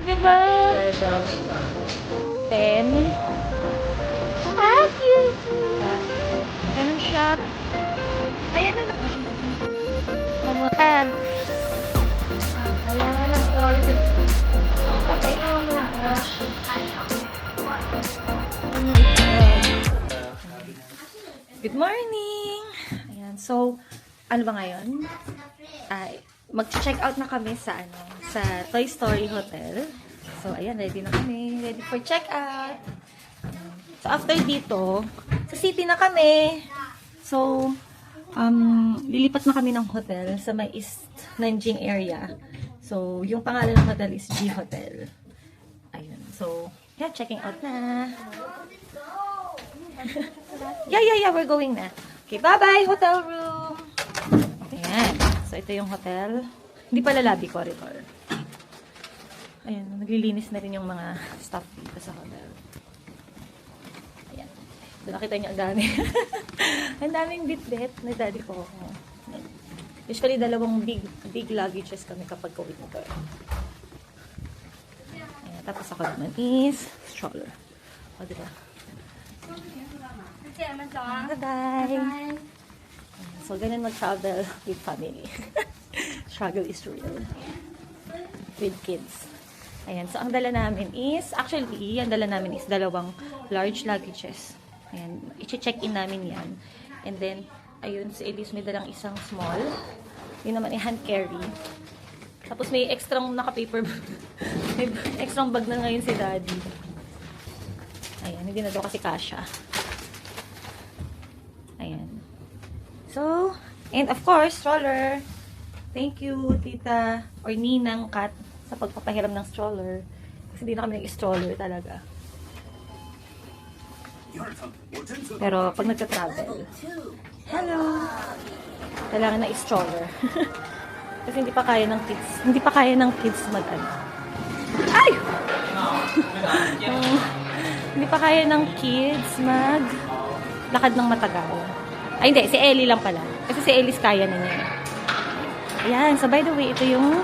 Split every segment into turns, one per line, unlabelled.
Diba? 10. Ah, cute! Ganun siya. Ayan na. Mamutan. Ayan na lang. Good morning! Ayan, so, ano ba ngayon? Ay, mag-check out na kami sa sa Toy Story Hotel. So, ayan, ready na kami. Ready for check out. So, after dito, sa city na kami. So, lilipat na kami ng hotel sa may East Nanjing area. So, yung pangalan ng hotel is G Hotel. Ayun. So, yeah, checking out na. Yeah, we're going na. Okay, bye-bye, hotel room. Ayan. So, ito yung hotel. Hindi pala lobby, corridor. Ayan, naglilinis na rin yung mga staff dito sa hotel. Ayan. So, nakita niyo ang dami. Ang daming bit-bit na daddy ko. Usually, dalawang big luggages kami kapag winter. Ayan, tapos ako naman is stroller. O, diba? Bye-bye! So, ganun mag-travel with family. Struggle is real. With kids. Ayan. So, ang dala namin is, actually, ang dala namin is dalawang large luggages. Ayan. I-check-in namin yan. And then, ayun, si Elise may dalang isang small. Yun naman, i-hand carry. Tapos, may extrang naka-paper bag. May extrang bag na ngayon si Daddy. Ayan. Hindi na daw kasi kasha. Ayan. So, and of course, stroller. Thank you, Tita or Ninang Kat sa pagpapahiram ng stroller. Kasi hindi na kami nag-stroller talaga. Pero pag nagka-travel, hello! Kailangan na i-stroller. Kasi hindi pa kaya ng kids mag-ano. Ay! Hindi pa kaya ng kids mag-lakad ng matagal. Ay, hindi. Si Ellie lang pala. Kasi si Ellie kaya na niya. Ayan. So, by the way, ito yung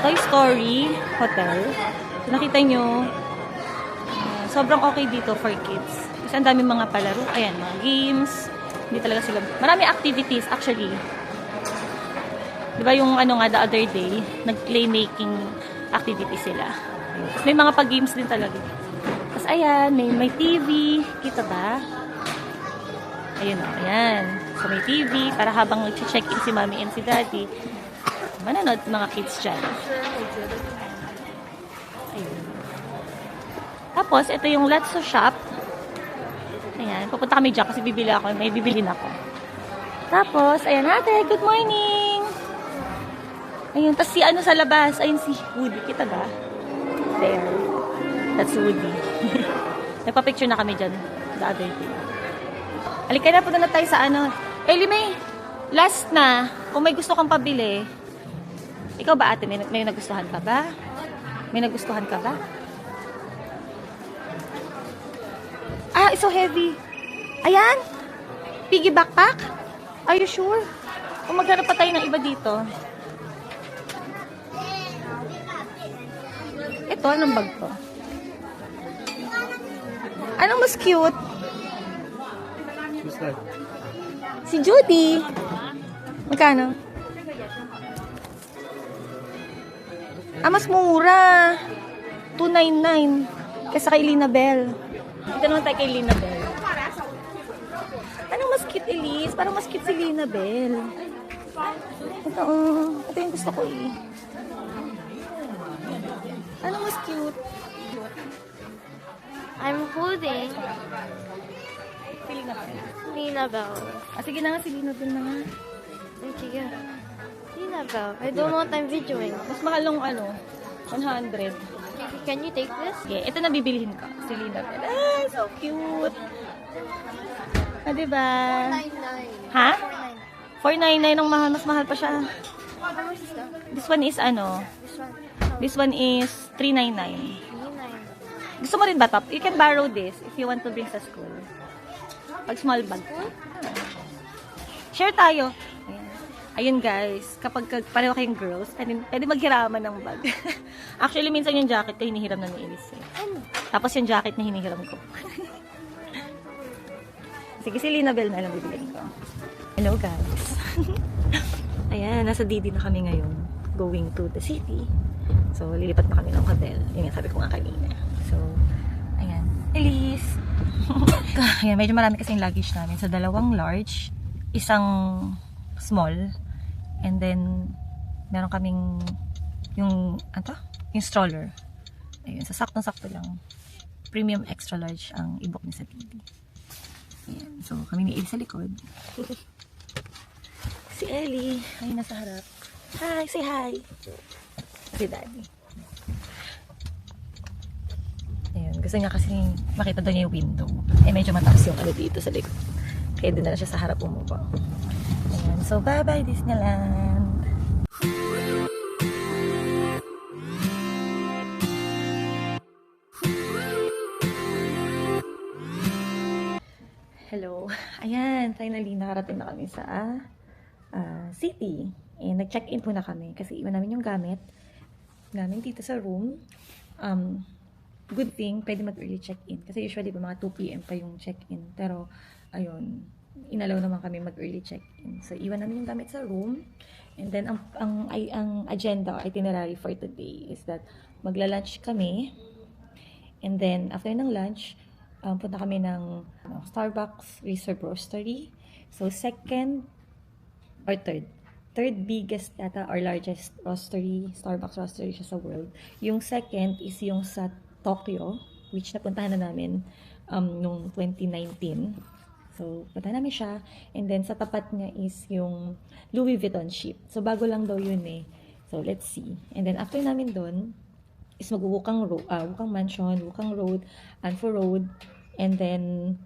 Toy Story Hotel. So, nakita nyo, sobrang okay dito for kids. Kasi ang daming mga palaro. Ayan, mga games. Hindi talaga sila. Marami activities, actually. Diba yung the other day, nag-playmaking activities sila. Tapos may mga pag-games din talaga. Tapos, ayan, may TV. Kita ba? Ayun o, ayan. So, may TV para habang nag-check-in si Mami and si Daddy, manonood mga kids dyan. Ayun. Tapos, ito yung Let's Shop. Ayan, pupunta kami dyan kasi bibili ako. May bibilin ako. Tapos, ayan ate, good morning! Ayun, tapos si sa labas, ayun si Woody. Kita ba? There. That's Woody. Nagpa-picture na kami dyan the other day. Halika na, punta na tayo sa Ellie May, last na. Kung may gusto kang pabili. Ikaw ba ate, may nagustuhan ka ba? May nagustuhan ka ba? Ah, it's so heavy. Ayan. Piggy backpack? Are you sure? Kung maghanap pa tayo ng iba dito. Ito, anong bag to? Anong mas cute? Si Judy. Magkano? Ah, mas mura. 299. Kaysa kay Lina Bell. Dito naman tayo kay Lina Bell. Anong mas cute, Elise? Parang mas cute si Lina Bell. Ito, ito yung gusto ko eh. Anong mas cute?
I'm holding
Si Lina Bell.
Lina Bell.
Ah, sige na nga, si Lina Bell na nga.
Sige. Lina Bell. I don't know what I'm videoing.
Mas mahal ng 100.
Can you take this?
Yeah, ito na bibilihin ko. Si Lina Bell. Ah, so cute. Ah, diba?
99.
Ha? 499 ang mahal. Mas mahal pa siya.
How much is that?
This one is
This one.
This one is 399.
39.
Gusto mo rin ba top? You can borrow this if you want to bring sa school. Pag small bag. Share tayo. Ayan. Ayun guys, kapag pareho kayong girls, pwede maghiraman ng bag. Actually, minsan yung jacket ko hinihiram na ni Elise. Tapos yung jacket na hinihiram ko. Sige, si Linabel na lang bibilin ko. Hello guys. Ayan, nasa Didi na kami ngayon. Going to the city. So, lilipat na kami ng hotel. Yun yung sabi ko nga kanina. So, ayan. Elise! Ayan, medyo marami kasing luggage namin. So, 2 large, isang small, and then, meron kaming yung stroller. Ayun, so saktong-sakto lang. Premium extra large ang i-book ni sa Didi. Ayan, so kami ni Ellie sa likod. Si Ellie, ay nasa harap. Hi, say hi. Si Daddy. Ayun, gusto niya kasi makita doon yung window. Eh, medyo mataas yung dito sa likod. Kaya doon na lang siya sa harap umupo. Ayan, so bye-bye Disneyland! Hello. Ayan, finally nakarating na kami sa city. And nag-check-in po na kami kasi iwan namin yung gamit namin dito sa room. Good thing, pwede mag-early check-in. Kasi usually pa mga 2 p.m. pa yung check-in. Pero, ayun, inalaw naman kami mag-early check-in. So, iwan namin yung gamit sa room. And then, ang agenda or itinerary for today is that magla-lunch kami. And then, after ng lunch, punta kami ng Starbucks Reserve Roastery. So, second or third biggest yata or largest roastery, Starbucks roastery siya sa world. Yung second is yung sa Tokyo, which napuntahan na namin noong 2019. So, punta namin siya. And then, sa tapat niya is yung Louis Vuitton ship. So, bago lang daw yun eh. So, let's see. And then, after namin doon, is mag-Wukang Mansion, Wukang Road, Anfo Road, and then,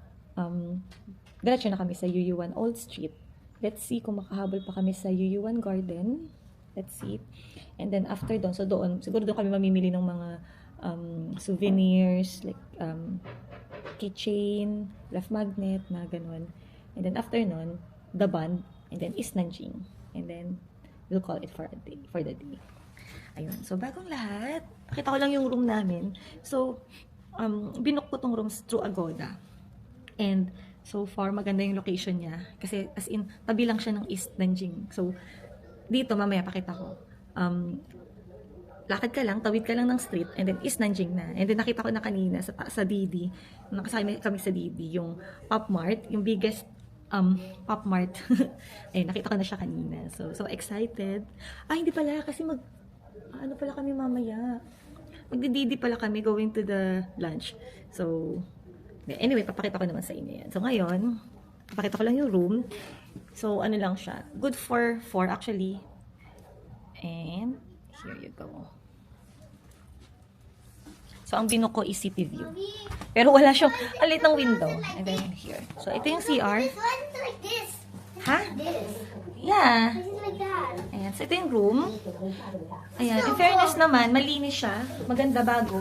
diretso na kami sa UU1 Old Street. Let's see kung makahabol pa kami sa UU1 Garden. Let's see. And then, after doon, so doon, siguro doon kami mamimili ng mga souvenirs, like, keychain, left magnet, mga ganun. And then, after nun, the band, and then, is Nanjing. And then, we'll call it for the day. Ayun. So, bagong lahat. Pakita ko lang yung room namin. So, binook ko tong rooms through Agoda. And, so far, maganda yung location niya. Kasi, as in, tabi lang siya ng East Nanjing. So, dito, mamaya pakita ko. Lakad ka lang, tawid ka lang ng street, and then East Nanjing na. And then, nakita ko na kanina sa Didi, nakasama kami sa Didi, yung Pop Mart, yung biggest Pop Mart. Ayun, nakita ko na siya kanina. So excited. Hindi pala, kasi ano pala kami mamaya? Magdi-Didi pala kami going to the lunch. So, anyway, papakita ko naman sa inyo yan. So, ngayon, papakita ko lang yung room. So, ano lang siya. Good for 4 actually. And, here you go. So, ang binook ko is city view. Pero wala siyang, alit ng window. And then, here. So, ito yung CR.
This one's like this.
Ha?
This.
Yeah.
This is like that.
Ayan. So, ito yung room. Ayan. In fairness naman, malinis siya. Maganda, bago.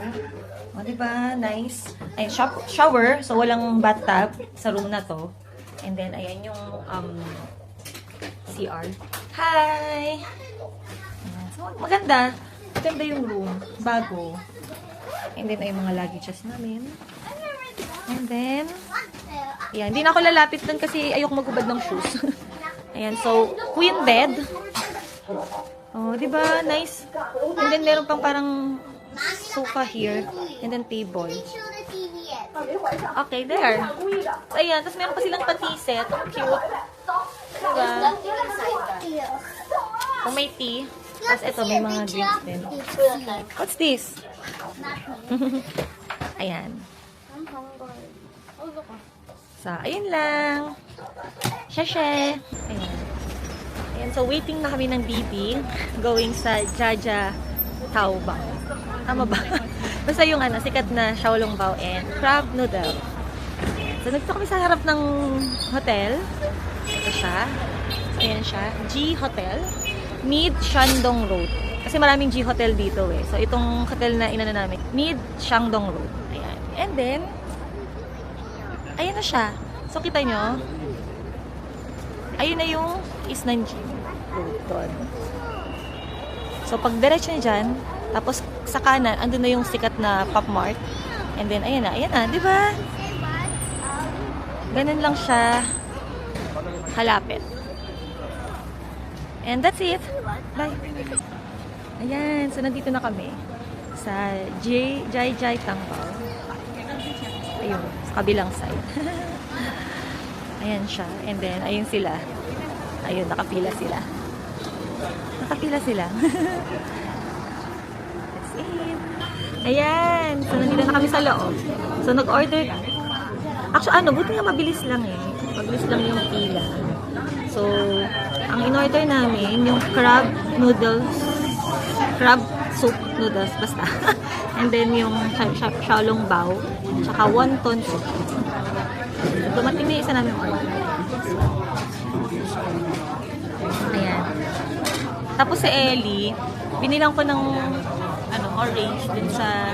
O, diba? Nice. Ayan, shower. So, walang bathtub sa room na to. And then, ayan yung CR. Hi! Ayan. So, maganda. Maganda yung room. Bago. And then, ay mga luggages namin. And then, ayan. Hindi na ako lalapit doon kasi ayoko magubad ng shoes. Ayan. So, queen bed. Oh, diba? Nice. And then, meron pang parang sofa here. And then, table. Okay, there. So, ayan. Tapos, meron pa silang patiset. Cute. Diba? Kung may tea. Tapos, ito, may mga drinks din. What's this? Ayan.
I'm hungry. Oh, look.
So, ayun lang. Shashe. Ayan. Ayan. So, waiting na kami ng DP. Going sa Jaja Taobao. Tama ba? Basta yung sikat na Xiaolongbao and crab noodle. So, nagto kami sa harap ng hotel. Ito siya. So, ayan siya. G Hotel. Mid Shandong Road. Kasi maraming G Hotel dito eh. So, itong hotel na inano namin, Mid Shandong Road. Ayan. And then, ayan na siya. So, kita nyo, ayun na yung East Nanjing. road doon. So, pag diretso nyo dyan, tapos sa kanan, andun na yung sikat na Pop Mart. And then, ayan na, di ba? Ganun lang siya kalapit. And that's it. Bye. Ayan, so nandito na kami sa Jai Jai Tangbao. Ayun, sa kabilang side. Ayan siya. And then, ayun sila. Ayun, nakapila sila. Nakapila sila. That's it. Ayan. So, nandito na kami sa loob. So, nag-order. Actually, buti nga mabilis lang eh. Mabilis lang yung pila. So, ang in-order namin, yung crab soup noodles, basta. And then, yung xiaolong bao, tsaka wonton soup. So, dumating na yung isa namin order. Ayan. Tapos si Ellie, binilang ko ng orange din sa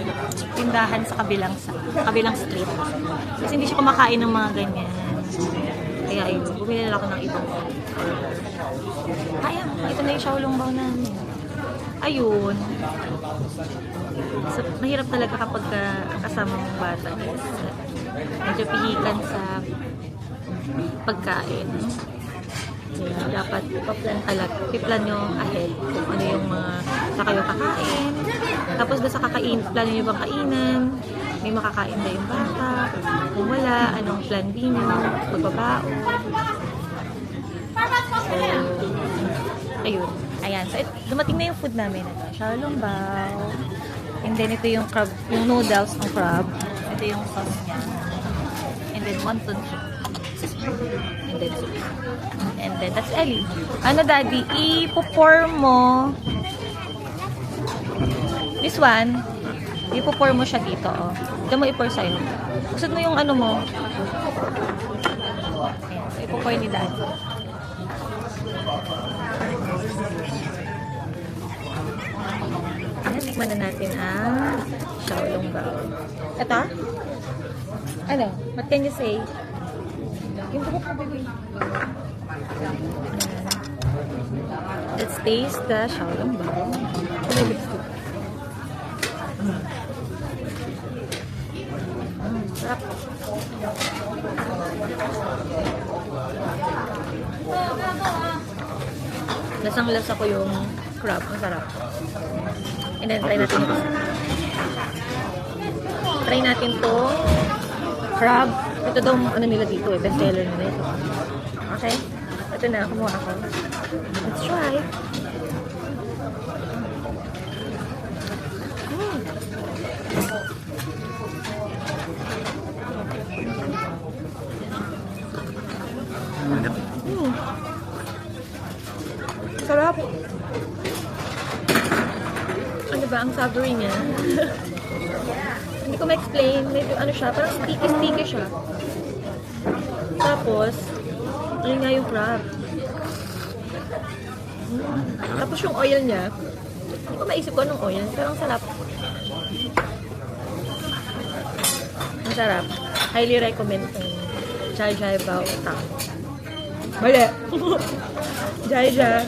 tindahan sa kabilang street. Kasi hindi siya kumakain ng mga ganyan. Kaya ayun, bumili na ako ng ibang order. Ayan, ito na yung xiaolong bao namin. Ayun. So, mahirap talaga kapag kasama mong bata is medyo pihikan sa pagkain. Kaya dapat iplan nyo ahead kung ano yung mga sa kayo kakain. Tapos doon sa plan nyo bang kainan, may makakain ba yung bata, kung wala, anong plan B nyo, pagbabaon. So, ayun. Ayan. So, dumating na yung food namin. Xiaolong bao. And then, ito yung crab, yung noodles ng crab. Ito yung sauce niya. And then, wonton soup. And then, soup. And then, that's Ellie. Ano, Daddy? I-pour mo. This one, i-pour mo siya dito, oh. Ito mo i-pour sa'yo. Usad mo yung ano mo. Ayan. So, i-pour ni Daddy. Tikman na natin ang xiaolong bao. Ito? Ano? What can you say? Yung buhok ko, baby. Let's taste the xiaolong bao. Sarap. Lasang-lasa ko yung crab. Ang sarap. And then, try natin yung isa. Try natin to crab. Ito daw, ano nila dito eh. Best seller nila ito. Okay? Ito na, kumuha ako. Let's try. Sarap. Ano ba ang savory niya? Hindi ko ma-explain. Medyo ano siya, parang sticky siya. Tapos, yun nga yung crab. Tapos yung oil niya, hindi ko maisip ko anong oil, pero ang sarap. Ang sarap. Highly recommend yung Jai Jai Bao Tang. Mali! Jai Jai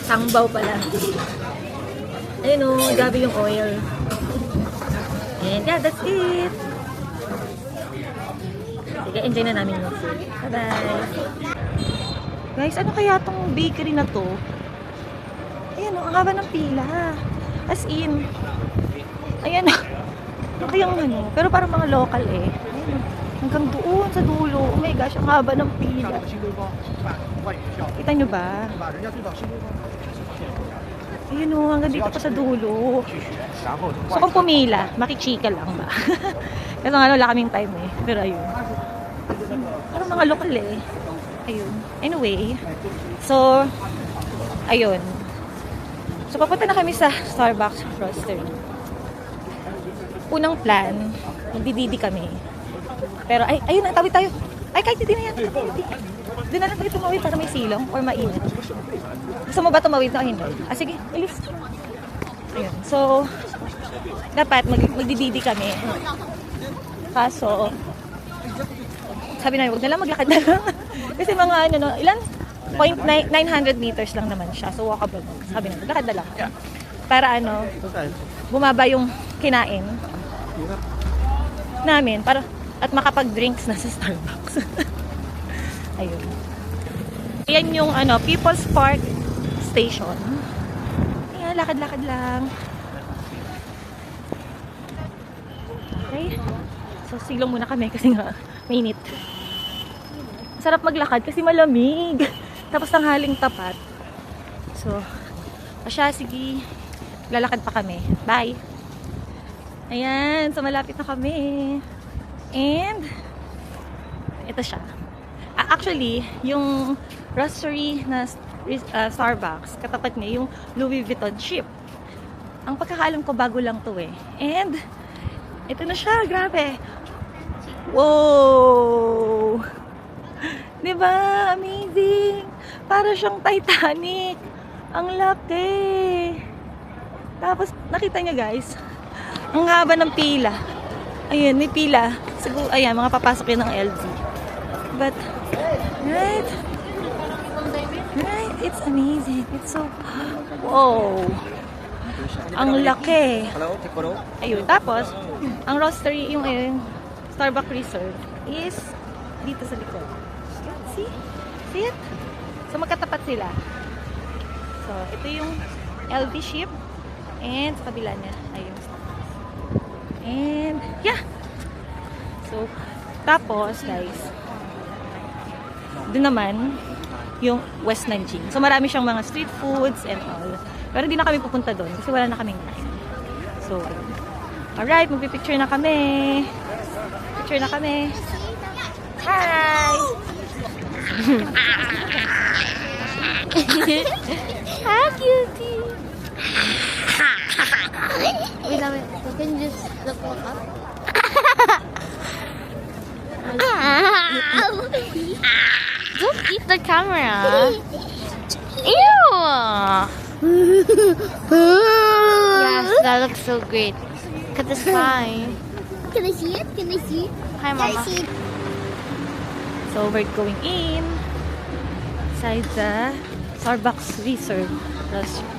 Tangbao pala. Ayun o, grabe yung oil. And yeah, that's it. Sige, enjoy na namin yung food. Bye-bye. Guys, ano kaya tong bakery na to? Ayan o, ang haba ng pila. As in. Ayan o. Ito yung ano. Pero parang mga local eh. Ayan o. Hanggang doon sa dulo. Oh my gosh, ang haba ng pila. Kita nyo ba? Ayun o, hanggang dito pa sa dulo. So kung pumila, makichika lang ba? Kasi nga wala kaming time eh. Pero ayun. Parang mga lokal eh. Ayun. Anyway. So, ayun. So papunta na kami sa Starbucks Roastery. Unang plan, magdididi kami. Pero ayun na, tawid tayo. Ay, kahit hindi na yan. Doon na lang tayo tumawid para may silong or mainit. Gusto mo ba tumawid na o hindi? Ah, sige, ilis. Ayun. So, dapat magdididi kami. Kaso, sabi namin, huwag na lang, maglakad na lang. Kasi mga ano, ilan? 900 meters lang naman siya. So, walkable. Sabi natin, lakad na lang. Para ano, bumaba yung kinain namin. Para, at makapag-drinks na sa Starbucks. Ayun. Ayan yung ano, People's Park Station. Ayan, lakad-lakad lang. Okay. So, silong muna kami kasi nga mainit. Sarap maglakad kasi malamig. Tapos tanghaling tapat. So, asya, sige. Lalakad pa kami. Bye! Ayan, so malapit na kami. And, ito siya. Actually, yung roastery na Starbucks, katapat niya yung Louis Vuitton ship. Ang pagkakaalam ko, bago lang to eh. And, ito na siya, grabe. Wow! Diba? Amazing! Para siyang Titanic. Ang laki. Tapos, nakita niya guys, ang haba ng pila. Ayan, may pila. Siguro, ayan, mga papasok yun ng LV. But, right? Right? It's amazing. It's so, wow. Ang laki. Ayun, tapos, ang roastery, yung Starbucks Reserve, is dito sa likod. See? See it? So, magkatapat sila. So, ito yung LV ship. And sa kabila niya ay yung Starbucks. And, yeah. So, tapos, guys, doon naman, yung West Nanjing. So, marami siyang mga street foods and all. Pero hindi na kami pupunta doon kasi wala na kaming time. So, alright, magpipicture na kami. Picture na kami. Hi!
Hi, cutie. Wait a minute. You can just look up. Don't eat the camera. Ew! Yes, that looks so great. Look at the sky.
Can I see it? Can I see it?
Hi,
Can I
Mama.
see it?
So, we're going in inside the Starbucks Reserve restaurant.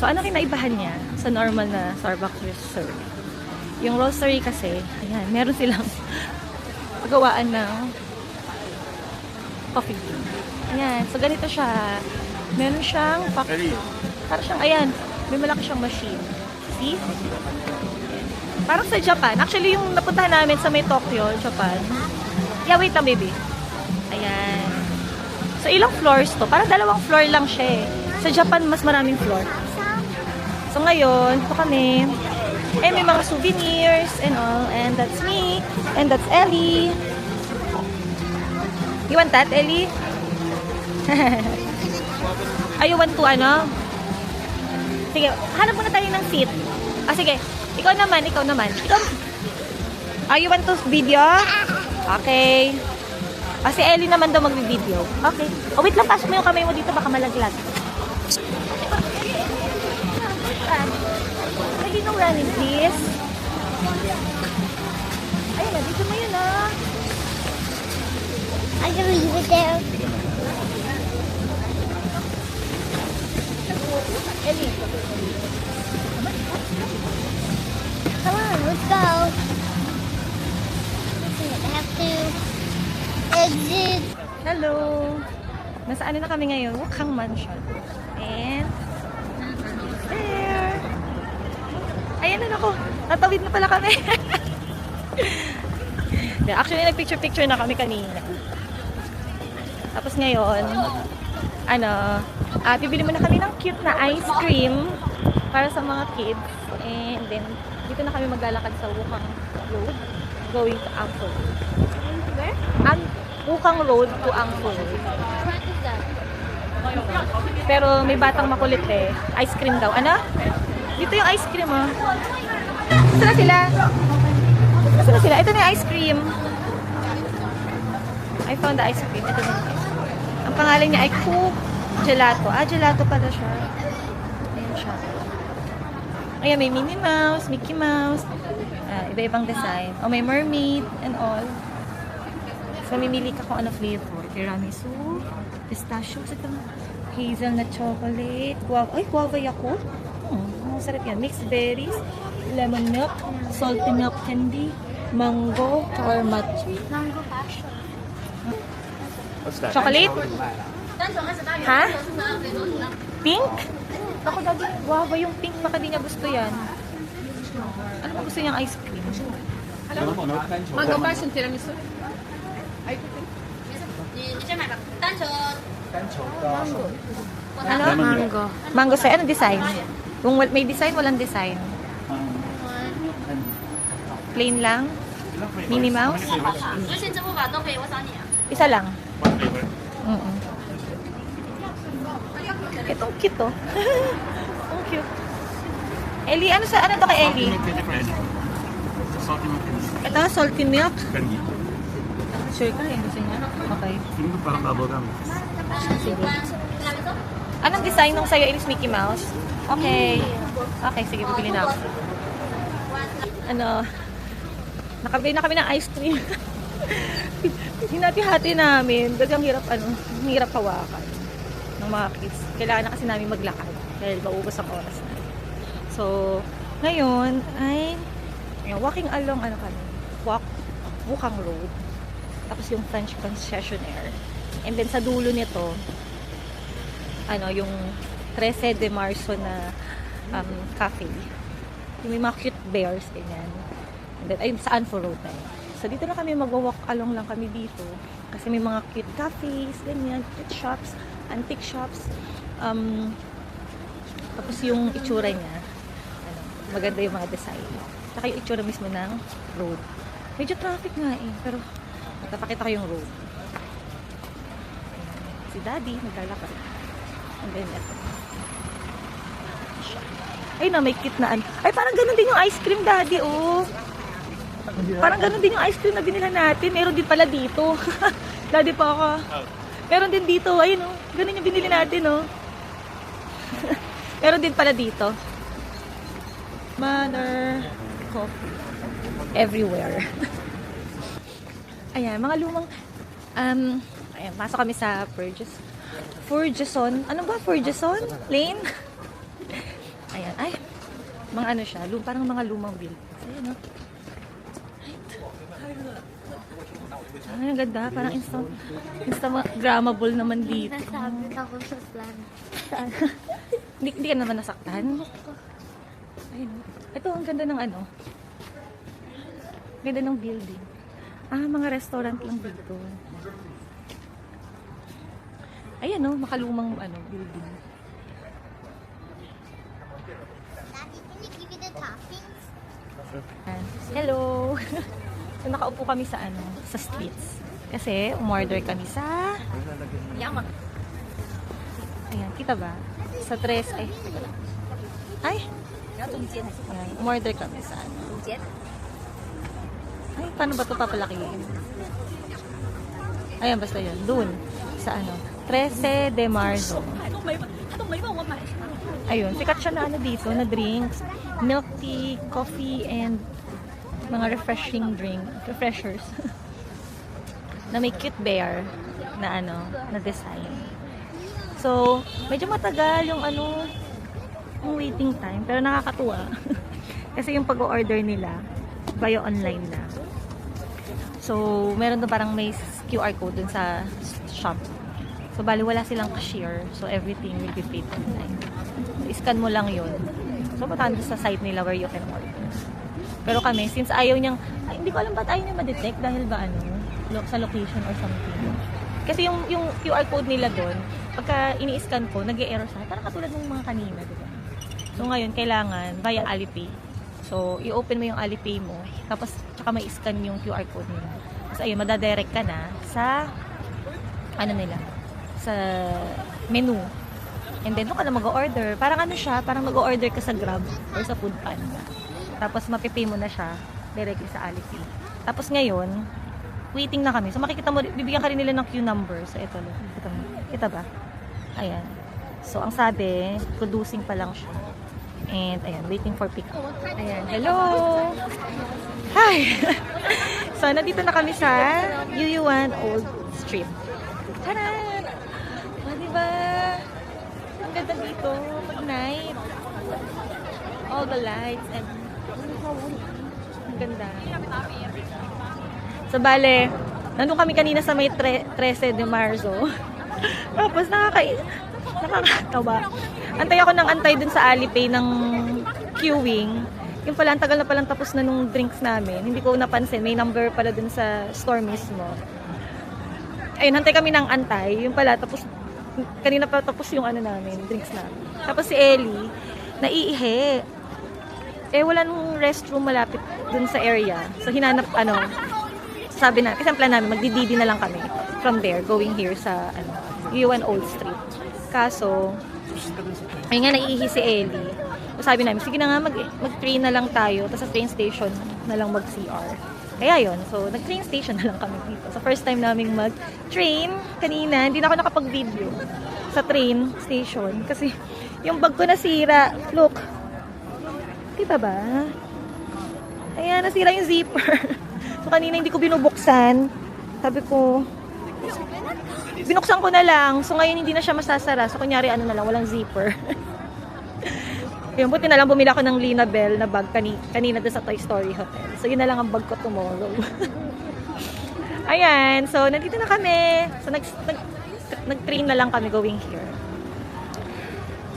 So, ano kinaibahan niya sa normal na Starbucks Reserve? Yung roastery kasi, ayan, meron silang pagawaan ng coffee bean. Ayan, so ganito siya. Meron siyang coffee. Parang siyang, ayan, may malaki siyang machine. See? Parang sa Japan. Actually, yung napuntahan namin sa may Tokyo, Japan. Yeah, wait lang, baby. Ayan. So, ilang floors to? Parang 2 floor lang siya eh. Sa Japan, mas maraming floor. So, ngayon, ito kami. Eh, may mga souvenirs and all. And that's me. And that's Ellie. You want that, Ellie? Ay, you want to, ano? Sige, hanap muna tayo ng seat. Ah, sige. Ikaw naman. Ikaw. Ah, you want to video? Okay. Ah, si Ellie naman daw mag-video. Okay. Oh, wait lang. Pasok mo yung kamay mo dito. Baka malaglag. Lagi nung running, please. Ayun na. Dito mo yun, ah.
I can leave it there.
Ellie.
Come on, let's go. I have to exit.
Hello. Nasaan na kami ngayon? Wukhang Mansion. And there. Ayan na ako. Natawid na pala kami. Actually, nagpicture-picture na kami kanina. Tapos ngayon, bibili muna kami ng cute na ice cream para sa mga kids. And then, dito na kami maglalakad sa Wukhang Road going to Angkor.
Where?
Wukhang Road to Angkor.
What is that?
Pero may batang makulit eh. Ice cream daw. Ano? Dito yung ice cream, oh. Gusto na sila. Gusto na sila. Ito na yung ice cream. I found the ice cream. Ito na yung ice cream. Ang pangalan niya ay Cook Gelato. Ah, gelato pala siya. Ayan siya. Ayan, may Minnie Mouse, Mickey Mouse. Iba-ibang design. O, may mermaid and all. So, mamimili ka kung ano flavor. Tiramisu, pistachio, ito, hazelnut chocolate, guava, ay, guava yakult. Masarap yan. Mixed berries, lemon milk, salty milk candy, mango, or matcha.
Mango passion.
Chocolate? Ha? Pink? Ako dati, guava yung pink. Baka di niya gusto yan. Ano ba gusto niyang ice cream?
Mango passion tiramisu.
Ano?
Mango.
Mango sa ano design? Kung may design, walang design. Plain lang? Minnie Mouse? Isa lang. Mm-mm. Itong cute to. Ang cute. Ellie, ano to kay Ellie? Ito, salty milk. Sure ka, yung gusto niya? Okay.
Hindi parang bubblegum.
Sige. Anong design nung sa'yo, Ellie, Mickey Mouse? Okay. Okay, sige, bibili na ako. Ano, nakabili na kami ng ice cream. Hinati-hati namin. Kasi ang hirap hawakan ng mga kids. Kailangan na kasi namin maglakad dahil maubos ang oras na. So, ngayon ay walking along Bukang Road. Tapos yung French concessionaire. And then sa dulo nito, yung 13 de Marzo na cafe. Yung may mga cute bears, ganyan. And then, ayun, sa Anfo Road na yun. So, dito na kami mag-walk along lang kami dito. Kasi may mga cute cafes, ganyan, cute shops, antique shops. Tapos yung itsura niya, maganda yung mga design. Saka yung itsura mismo ng road. Medyo traffic nga eh, pero napakita ko yung road. Si Daddy, naglalakad. And then, ito. Ay na, may cute na ay, parang ganun din yung ice cream, Daddy, oh. Parang ganun din yung ice cream na binila natin. Meron din pala dito. Daddy pa ako. Meron din dito. Ayun, oh. Ganun yung binili natin, oh. Meron din pala dito. Mother coffee. Everywhere. Ayan, mga lumang ayan, pasok kami sa Ferguson. Ano ba? Ferguson? Lane? Ayan, ay. Mga ano siya, parang mga lumang buildings. Ayan, oh. Ay, ang ganda. Parang Instagrammable naman dito.
Nasabit ako sa plan.
Saan? Hindi ka naman nasaktan? Ayun. Ito, ang ganda ng ganda ng building. Mga restaurant lang dito. Ayan, makalumang building.
Daddy, can you give me the toppings?
Hello! So, nakaupo kami sa streets. Kasi, umorder kami sa Yamak. Ayan, kita ba? Sa tres, ay. Ayan, umorder kami sa ay, paano ba ito papalakihin? Ayan, basta yun. Doon. Sa 13 de Marzo. Ayun, sikat siya na dito, na drinks. Milk tea, coffee, and mga refreshers. Na may cute bear na na design. So, medyo matagal yung yung waiting time, pero nakakatuwa. Kasi yung pag-order nila via online na. So, meron doon parang may QR code dun sa shop. So, bali wala silang cashier. So, everything will be paid online. I-scan mo lang yun. So, pataan sa site nila where you can order. Pero kami, since ayaw niyang, hindi ko alam ba't ayaw niya ma-detect dahil ba sa location or something. Kasi yung QR code nila doon, pagka ini-scan ko, nag-e-error sa parang katulad ng mga kanina, diba? So, ngayon, kailangan via Alipay. So, i-open mo yung Alipay mo, tapos tsaka may scan yung QR code nila. Tapos ayun, madadirect ka na sa nila, sa menu. And then, doon ka na mag-order. Parang siya, parang mag-order ka sa Grab or sa Foodpanda. Tapos, mapipay mo na siya directly sa Alipay. Tapos ngayon, waiting na kami. So, makikita mo, bibigyan ka rin nila ng queue number. So, ito lang. Kita ba? Ayan. So, ang sabi, producing pa lang siya. And, ayan, waiting for pick up. Ayan, hello! Hi! So, nandito na kami sa UU1 Old Street. Taran! O, diba? Ang ganda dito pag night. All the lights and ang ganda. So, bale, nandun kami kanina sa may 13 de Marzo. Tapos, nakakatawa. Antay ako ng antay dun sa Alipay ng queuing. Yung pala, ang tagal na palang tapos na nung drinks namin. Hindi ko napansin. May number pala dun sa store mismo. Ayun, hantay kami ng antay. Yung pala, tapos, kanina pa tapos yung ano namin, drinks namin. Tapos si Ellie, naiihi. Wala nung restroom malapit dun sa area. So, hinanap, sabi na, kasi ang plan namin, magdididi na lang kami from there, going here sa, UU1 Old Street. Kaso, ayun nga, naiihi si Ellie. So, sabi namin, sige na nga, mag-train na lang tayo, tapos sa train station na lang mag-CR. Kaya yun, so, nag-train station na lang kami dito. So, first time namin mag-train kanina, hindi na ako nakapag-video sa train station. Kasi, yung bag ko nasira. Look. Kita ba? Ayan, nasira yung zipper. So, kanina hindi ko binubuksan. Sabi ko, binuksan ko na lang. So, ngayon hindi na siya masasara. So, kunyari, na lang, walang zipper. Yung buti na lang bumili ako ng Lina Bell na bag kanina doon sa Toy Story Hotel. So, yun na lang ang bag ko tomorrow. Ayan. So, nandito na kami. So, nag-train na lang kami going here.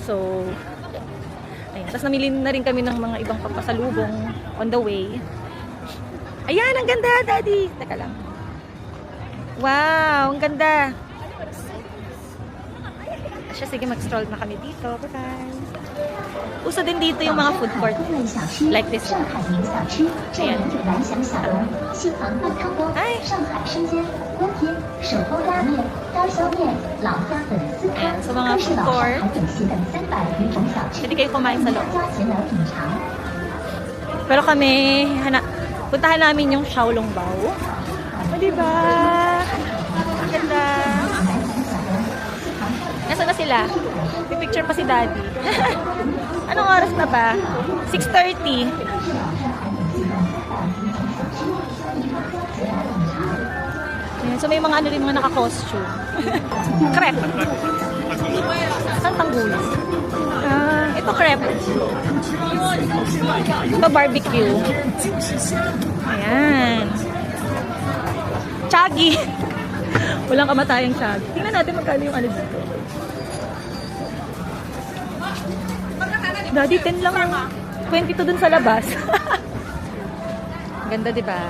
So, ayan. Tapos namili na rin kami ng mga ibang papasalubong on the way. Ayan, ang ganda, Daddy. Teka lang. Wow, ang ganda. Asya, sige, mag-stroll na kami dito. Bye-bye. Uso din dito yung mga food court. Like this one. Ayan. Ay! Ayan, so mga food court. Pwede kayo kumain sa loob. Pero kami, puntahan namin yung Xiaolongbao. O, diba? Ang ganda. Nasaan na sila? May picture pa si Daddy. Anong oras na ba? 6:30. Ayan, so may mga rin mga naka-costume. Crepe. Saan tanggulo? Ito crepe. Ito barbecue. Ayan. Chagi. Walang kamatayang chagi. Tingnan natin magkano yung dito. Daddy, 10 lang ang 22 dun sa labas. Ganda, di ba?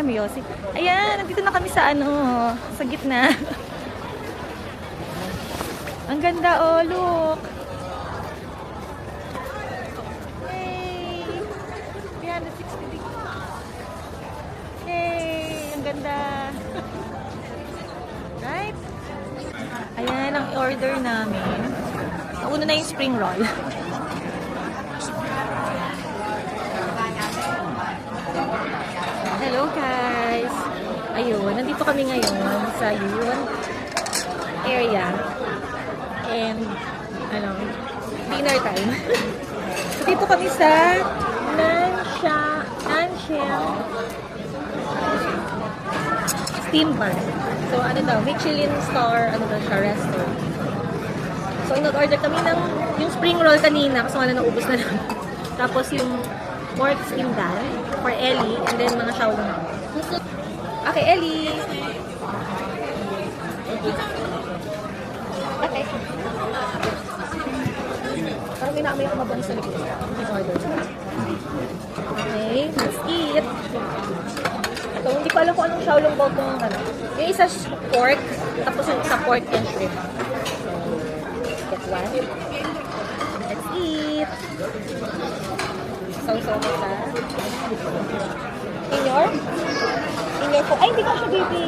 Yosi. Ayan, nandito na kami sa sa gitna. Ang ganda, oh, look. Yay! 360 degrees. Yay! Ang ganda. Right? Ayan, ang order namin. Una na yung spring roll. Hello guys! Ayun, nandito kami ngayon sa UU1 area. And, dinner time. So, dito kami sa Nanxiang Steam Bar. So, Michelin star, siya, restaurant. So, nag-order kami ng yung spring roll kanina kasi wala naubos na lang. Tapos yung pork skin dal for Ellie and then mga Xiaolongbao. Okay, Ellie! Okay. Parang may naamoy ako mabango sa likod. Order. Okay, let's eat. Ito, hindi ko alam kung anong Xiaolongbao itong Yung isa pork, tapos yung isa pork and shrimp. Get one. Let's eat. Sausaw mo sa in your po. Ay, hindi ko siya, baby.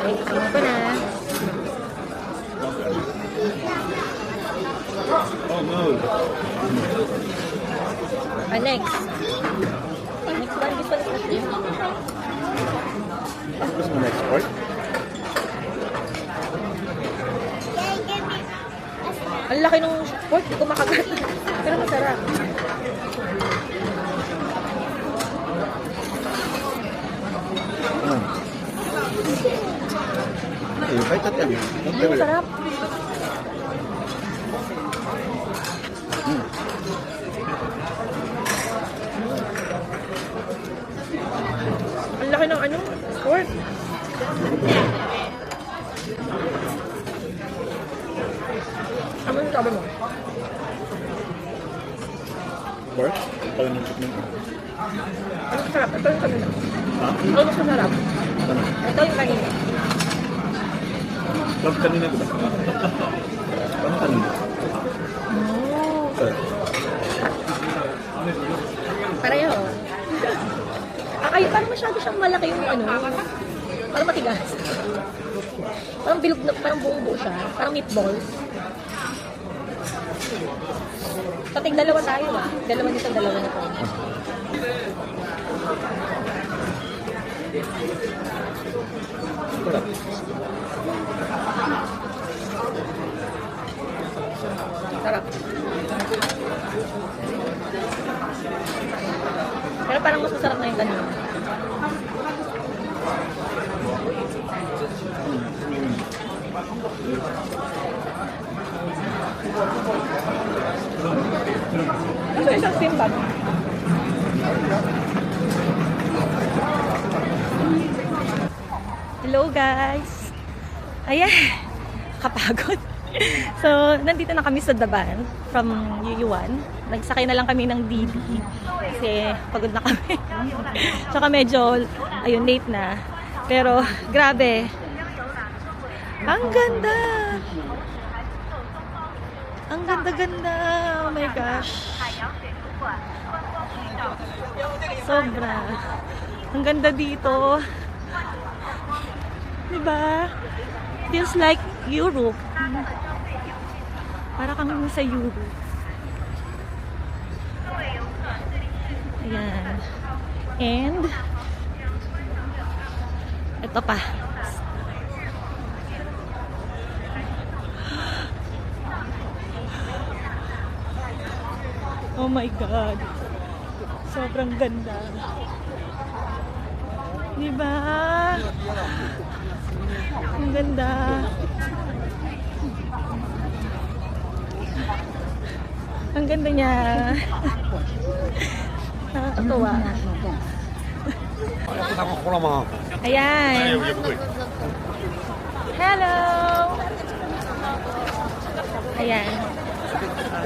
Ay, isin ko na.
Oh, no.
Next. Next one. This one is not here.
What's my next part?
Ang laki nung pork, hindi ko makagat. Pero masarap.
いっぱい立ってあるよ。持ってくる。
Sarap. Ang laki ng ano, pork. Ano yung sabi mo?
Pork? Pala ng chicken.
Ano masarap? Ito yung kanina.
Ha?
Ano mas masarap?
Ano?
Ito yung kanina.
Love kanina ko ba? Paano kanina?
Oh.
Sir.
Pareho. Ay, parang masyado siyang malaki yung ano. Parang matigas. Parang bilog na, parang buong-buo siya. Parang meatballs. So, dalawa tayo ah. Dalawa nito, dalawa nito.
Sarap.
Sarap. Pero parang mas masarap na yung kanina. Ano isang simbag? Hello guys! Ayan! Kapagod. So, nandito na kami sa Daban from Yuyuan. Nagsakay na lang kami ng DD kasi pagod na kami. Tsaka medyo, ayun, late na. Pero, grabe. Ang ganda! Ang ganda-ganda! Oh my gosh! Sobra! Ang ganda dito! Diba? Feels like Europe. Para kang sa Europe. Ayan. And ito pa. Oh my God. Sobrang ganda. Diba? Ang ganda. Ang ganda niya. Nakakatuwa. Ayan. Hello! Ayan.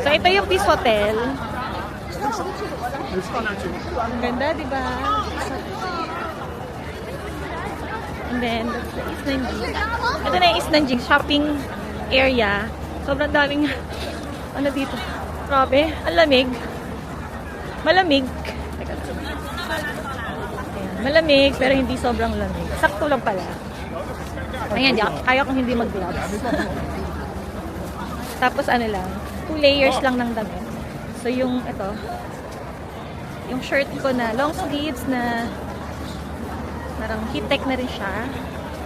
So, ito yung Peace Hotel. Ang ganda, di ba? And then, that's the East Nanjing. Ito na yung East Nanjing shopping area. Sobrang daming, ano dito. Grabe, ang lamig. Malamig. Teka lang. Ayan, malamig, pero hindi sobrang lamig. Sakto lang pala. Ayan, kaya kong hindi mag-gloves. Tapos ano lang, 2 layers lang ng damit. So yung, ito, yung shirt ko na long sleeves na parang heat-tech na rin siya.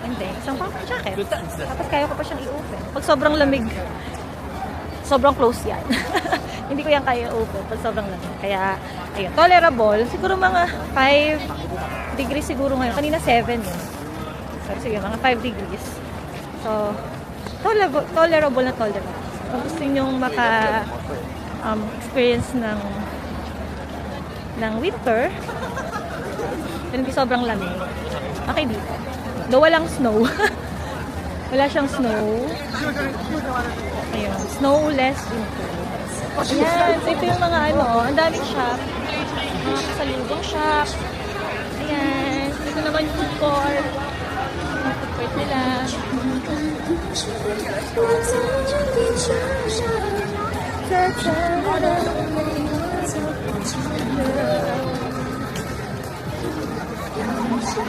And then, isang puffer jacket. Tapos kaya ko pa siyang i-open. Pag sobrang lamig, sobrang close yan. Hindi ko yan kaya i-open pag sobrang lamig. Kaya, ayun, tolerable. Siguro mga 5 degrees siguro ngayon. Kanina 7 yun. So, sige, mga 5 degrees. So, tolerable na tolerable. Kung gusto nyong experience ng winter, pero hindi sobrang lamig. Okay dito. Though walang snow. Wala siyang snow. Ayun. Snowless winter. Ayan. So ito yung mga ano. Ang daming shop. Mga kasalubong shop. Ayan. Ito naman yung food court. Yung food court nila.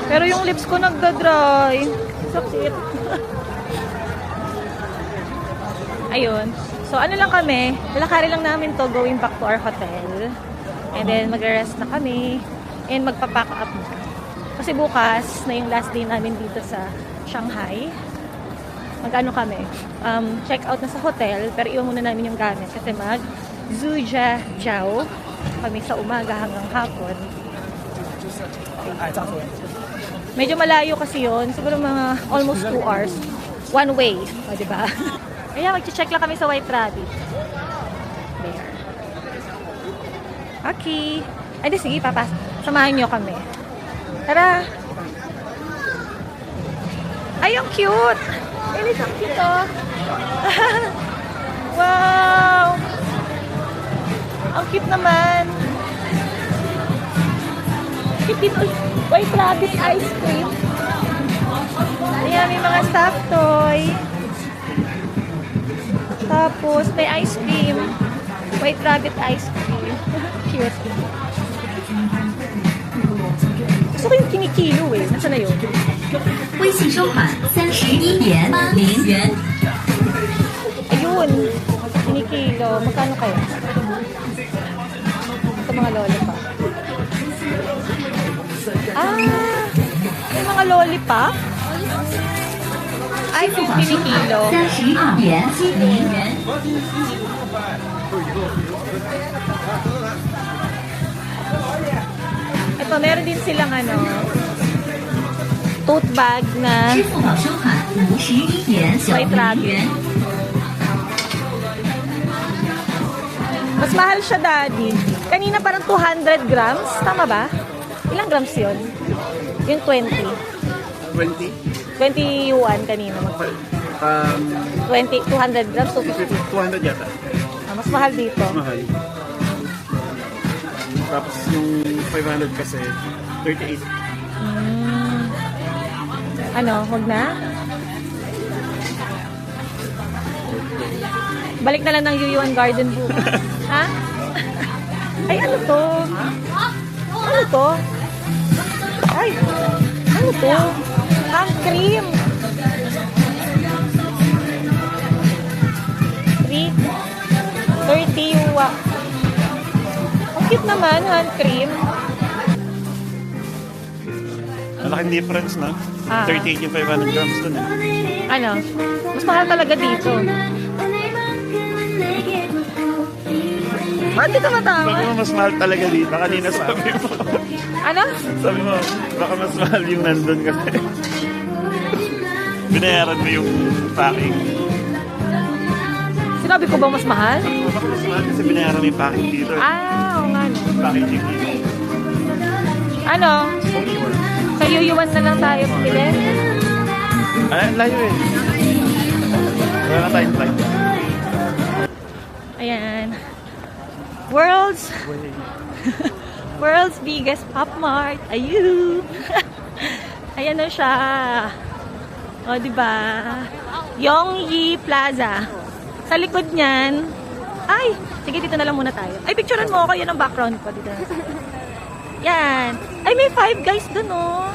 Pero yung lips ko nagda-dry. Sakit. Ayun. So, ano lang kami, lalakari lang namin to going back to our hotel. And then, magre-rest na kami. And magpa-pack up na. Kasi bukas na yung last day namin dito sa Shanghai. Mag-ano kami, check out na sa hotel, pero iwan muna namin yung gamit. Kasi mag-Zhujiao kami sa umaga hanggang hapon. Medyo malayo kasi yun. Siguro mga almost 2 hours. one way. O, diba? Kaya mag-check lang kami sa White Rabbit. There. Okay. Ay, di, sige, papas. Samahan nyo kami. Tara. Ay, ang cute. Ilis, ang cute, oh. Wow. Ang cute naman. White Rabbit ice cream. Ayan, may mga stuffed toy. Tapos, may ice cream. White Rabbit ice cream. Cute. Gusto ko yung kinikilo eh. Nasaan na yun?
微信收款31.80元。
Ayun. Kinikilo. Magkano kaya? Ito mga lollipop. Ah! May mga lollipop? Ay, yung kinikilo.
32.70元。
Ito, meron din silang ano, tote bag na
支付宝收款51.90元。
mas mahal siya, Daddy. Kanina parang 200 grams. Tama ba? Ilang grams yun? Yung 20.
20?
20 yuan kanina. 20, 200 grams, 250.
200 yata.
Ah, mas mahal dito.
Mahal. Tapos yung 500 kasi 38.
Ano, huwag na? Balik na lang ng Yuyuan Garden bukas. Ha? Ay, ano to? Ano to? Ay, ano to? Ang cream. 30 yuan. Ang cute naman, hand cream.
Malaking difference na.
Ah.
38 yung 500 grams dun eh.
Ano? Mas mahal talaga dito. Ba't di ka matawa?
Sabi mo mas mahal talaga dito. Kanina sabi mo.
Ano?
Sabi mo, baka mas mahal yung nandun kasi. Binayaran mo yung packing.
Sinabi ko ba mas mahal?
Baka mas mahal kasi binayaran mo yung packing dito.
Ah, oo nga no.
Packaging dito.
Ano? Sa Yuyuan na lang tayo pili.
Ay, ang layo eh. Wala na tayong flight.
Ayan. World's biggest Pop Mart. Ayun. Ayan na siya. O, diba? Yongyi Plaza. Sa likod niyan. Ay, sige, dito na lang muna tayo. Ay, picturean mo ako. Yan ang background ko. Dito. Yan. Ay, may Five Guys dun, oh.